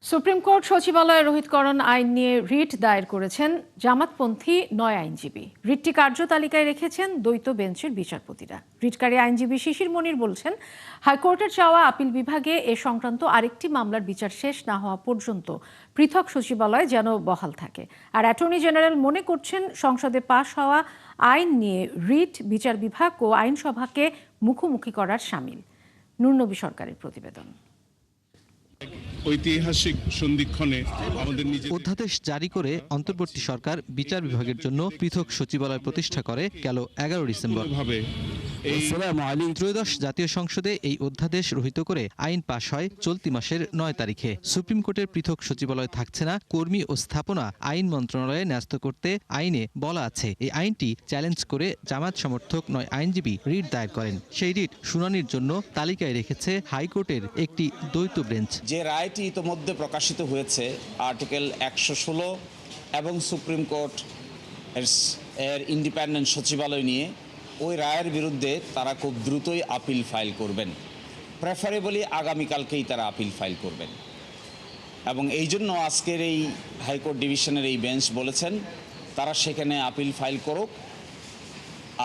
Supreme court সচিবালয়ে রোহিতকরণ আইন নিয়ে রিট দায়ের করেছেন জামাতপন্থী ৯ আইনজীবী। রিটটি কার্যতালিকায় রেখেছেন দ্বৈত বেঞ্চের বিচারপতিরা। রিটকারী আইনজীবী শিশির মনির বলছেন, হাইকোর্টের চাওয়া আপিল বিভাগে এ সংক্রান্ত আরেকটি মামলার বিচার শেষ না হওয়া পর্যন্ত পৃথক সচিবালয় যেন বহাল থাকে। আর অ্যাটর্নি জেনারেল মনে করছেন, সংসদে পাশ হওয়া আইন নিয়ে রিট বিচার বিভাগ ও আইনসভাকে মুখোমুখি করার শামিল। নুরনবী সরকারের প্রতিবেদন। ঐতিহাসিক সন্ধিক্ষণে আমাদের অধ্যাদেশ জারি করে অন্তর্বর্তী সরকার বিচার বিভাগের জন্য পৃথক সচিবালয় প্রতিষ্ঠা করে গেল 11 ডিসেম্বর। ত্রয়োদশ জাতীয় সংসদে এই অধ্যাদেশ রহিত করে আইন পাশ হয় চলতি মাসের 9 তারিখে। সুপ্রিম কোর্টের পৃথক সচিবালয় থাকছে না, কর্মী ও স্থাপনা আইন মন্ত্রণালয়ে ন্যস্ত করতে আইনে বলা আছে। এই আইনটি চ্যালেঞ্জ করে জামাত সমর্থক 9 আইনজীবী রিট দায়ের করেন। সেই রিট শুনানির জন্য তালিকায় রেখেছে হাইকোর্টের একটি দ্বৈত বেঞ্চ। যে রায়টি ইতোমধ্যে প্রকাশিত হয়েছে আর্টিকেল 116 এবং সুপ্রিম কোর্ট এর ইন্ডিপেন্ডেন্ট সচিবালয় নিয়ে, ওই রায়ের বিরুদ্ধে তারা খুব দ্রুতই আপিল ফাইল করবেন। প্রেফারেবলি আগামীকালকেই তারা আপিল ফাইল করবেন এবং এই জন্য আজকের এই হাইকোর্ট ডিভিশনের এই বেঞ্চ বলেছেন তারা সেখানে আপিল ফাইল করুক,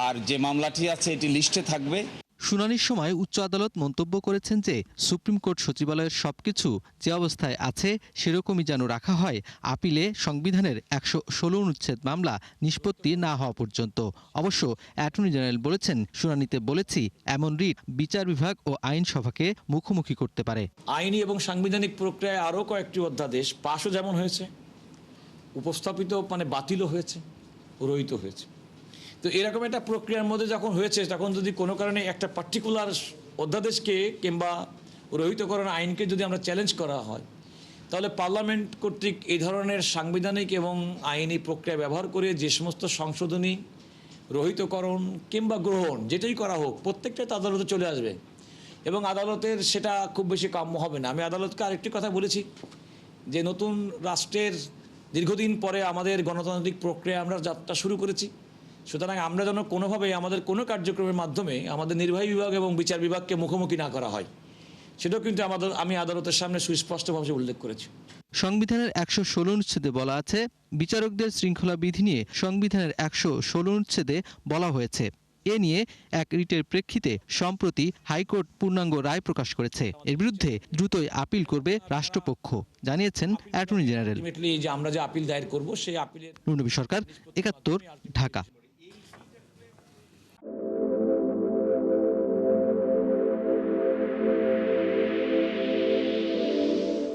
আর যে মামলাটি আছে এটি লিস্টে থাকবে। শুনানির সময় উচ্চ আদালত মন্তব্য করেছেন যে সুপ্রিম কোর্ট সচিবালয়ের সবকিছু যে অবস্থায় আছে সেরকমই যেন রাখা হয় আপিলে সংবিধানের 116 অনুচ্ছেদ মামলা নিষ্পত্তি না হওয়া পর্যন্ত। অবশ্য অ্যাটর্নি জেনারেল বলেছেন, শুনানিতে বলেছি এমন রিট বিচার বিভাগ ও আইনসভাকে মুখোমুখি করতে পারে। আইনি এবং সাংবিধানিক প্রক্রিয়ায় আরও কয়েকটি অধ্যাদেশ পাশও যেমন হয়েছে, উপস্থাপিত বাতিলও হয়েছে, রহিত হয়েছে। তো এরকম একটা প্রক্রিয়ার মধ্যে যখন হয়েছে, তখন যদি কোনো কারণে একটা পার্টিকুলার অধ্যাদেশকে কিংবা রহিতকরণ আইনকে যদি আমরা চ্যালেঞ্জ করা হয়, তাহলে পার্লামেন্ট কর্তৃক এই ধরনের সাংবিধানিক এবং আইনি প্রক্রিয়া ব্যবহার করে যে সমস্ত সংশোধনী, রহিতকরণ কিংবা গ্রহণ যেটাই করা হোক, প্রত্যেকটাই আদালতে চলে আসবে এবং আদালতের সেটা খুব বেশি কাম্য হবে না। আমি আদালতকে আরেকটি কথা বলেছি যে নতুন রাষ্ট্রের দীর্ঘদিন পরে আমাদের গণতান্ত্রিক প্রক্রিয়া আমরা যাত্রা শুরু করেছি, সুতরাং আমরা যেন কোনোভাবে আমাদের কোনো কার্যক্রমের মাধ্যমে আমাদের নির্বাহী বিভাগ এবং বিচার বিভাগকে মুখোমুখি না করা হয়, সেটাও কিন্তু আমি আদালতের সামনে সুস্পষ্টভাবে উল্লেখ করেছি। সংবিধানের 116 অনুচ্ছেদে বলা আছে, বিচারকদের শৃঙ্খলা বিধি নিয়ে সংবিধানের 116 অনুচ্ছেদে বলা হয়েছে। এ নিয়ে এক রিটের প্রেক্ষিতে সম্প্রতি হাইকোর্ট পূর্ণাঙ্গ রায় প্রকাশ করেছে। এর বিরুদ্ধে দ্রুতই আপিল করবে রাষ্ট্রপক্ষ, জানিয়েছেন অ্যাটর্নি জেনারেল। যে আমরা যে আপিল দায়ের করব সেই আপিলের। নুরনবী সরকার, 71, ঢাকা।